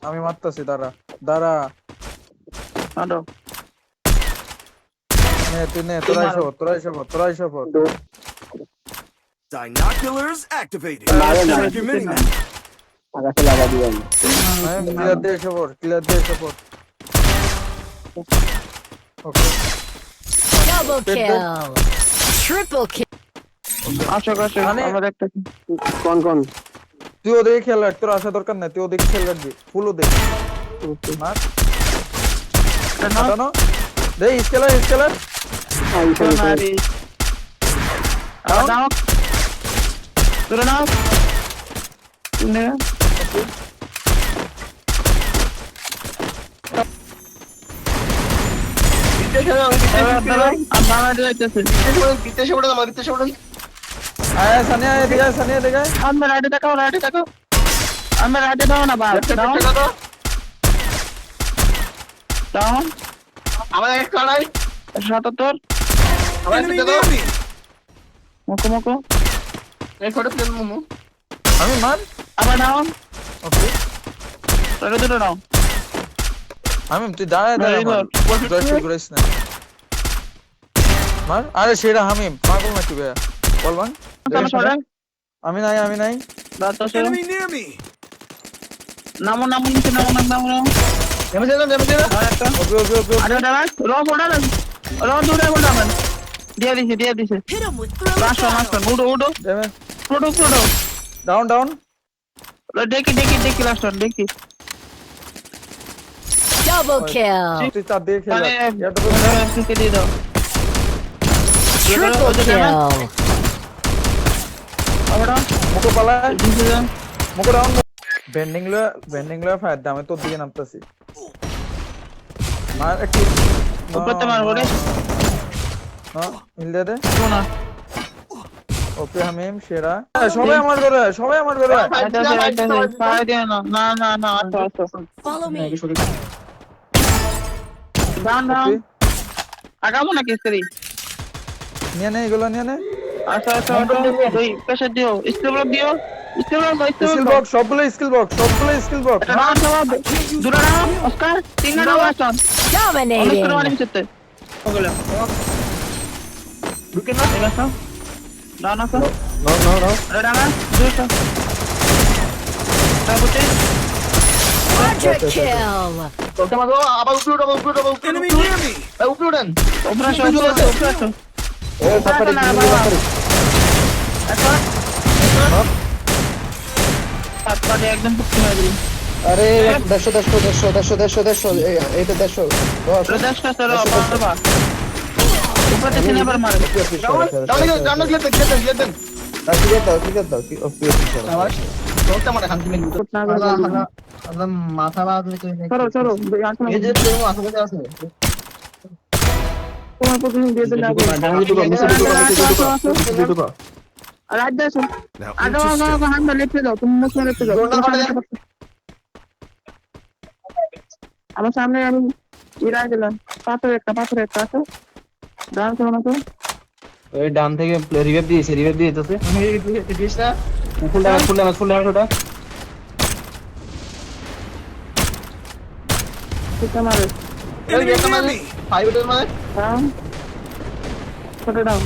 আমি মারতাছি, দাঁড়া দাঁড়া। আনো নে তুই নে, তোরাই সফর। Binoculars activated. Vale, Check vale. your mini-map. আকাশে লাগা দিবেন। ক্লিয়ার দিয়ে সফর। ওকে, Double kill. Triple kill. আসো আসো মানে- আমরা একটা কোন তুই ওদিকে খেয়াল রাখ, তোর আসা দরকার নাই, তুই ওদিকে খেয়াল রাখবি, ফুল ওদিক মার। কাটানো দে, স্কেলার মারি দাও তোরা নাও নে আয় সানিয়া এদিকে আয়। আমরা রাইটে তাকাও আমরা রাইটে দাও না বাস দাও দাও আমাদের এক লড়াই 77 Enemy near me. মকো এই ফটো প্লেন মোমো আমি মার। আবার দাও ওকে, তোরা দুটো নাও আমি তুই দাঁড়ায় Very good. জয়ফুল গ্রেস না মার। আরে সেটা হামিম পাগল নাকি ভাইয়া, বল ভাঙ। চলো সরে আমি নাই দাও তো সরে Enemy near me. নামো নিচে নামো নেমে যেলাম আর একটা ওকে আরে দাঁড়া র দৌড়ে বল না দিয়ে দিছে Hit him with thrill last উডো দেবে। প্রোটো ডাউন দেখি লাস্ট দেখি Double kill. তুই চার দিকে খেলে মানে থেকে দিয়ে দাও Triple kill. আবার মুখো পালায়, দিছে দাও মুখো ডাউন। বেন্ডিং লো ফায়ার দে, আমি তোর দিকে নামতাছি। মার একটু উপরতে মারবো রে হিল দে। শোনা ওকে হামিম সেরা। সবাই আমার ঘরে পায়ে দিয়ে না আচ্ছা Follow me. ডান ওকে, আগামো না কেসরি নিয়ে নে এগুলো নিয়ে নে। আচ্ছা ওই প্রেসার দিও স্টেবল দিও স্কিল বক্স, সবগুলো স্কিল বক্স। ডান সব দুটো নাও অস্কার তিন নাও লাস্ট অনেক Dominating. করে মারি যেতে ওগুলো ঢুকে না লাস্ট ডান আসো নো আরে ডান দুটো তারপরে Quadra kill. চলতে মারো আবার উপরে উঠো Enemy near me. উপরে উঠেন উপরে আসো ও সাফারি তারপরে একদম পুক্তি মারি দিই আরে 150 এইটা 150 প্রদর্শন করো বাবা উপরে থেকে নেবার মারো জানো কি দেন আবার চলতে মারে শান্তি নেই আল্লাহ মাথা বাদ চলো এই যে প্লেন আসলে আছে তোমার প্রথমে দিয়ে দিলে রাত দাও Now আগে into stealth. আগে হান্ডা লেফটে দাও তুমি মুখ লেফটে দাও আমার সামনে আমি ইরাই দিলাম পাথর একটা আছে ডান করো না তো ওই ডান থেকে রিভাইভ দিয়েছে আমি দিস না ফুল ড্যামেজ ওটা ঠিক আছে Enemy near me. 5 এর মানে ডান ছোট ডাউন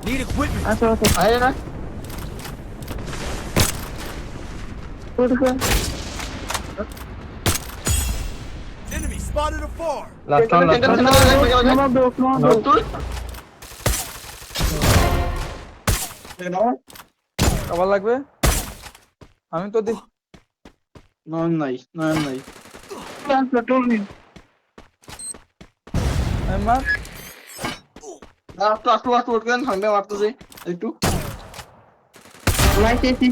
Need equipment. আসো আরে না ছোট Enemy spotted afar. লাস্ট নমক দো তুই আবার লাগবে। আমি তো নন নাই টোল নি মার। আসতো উঠবেন হামবে মারতেছি একটু লাইট এসি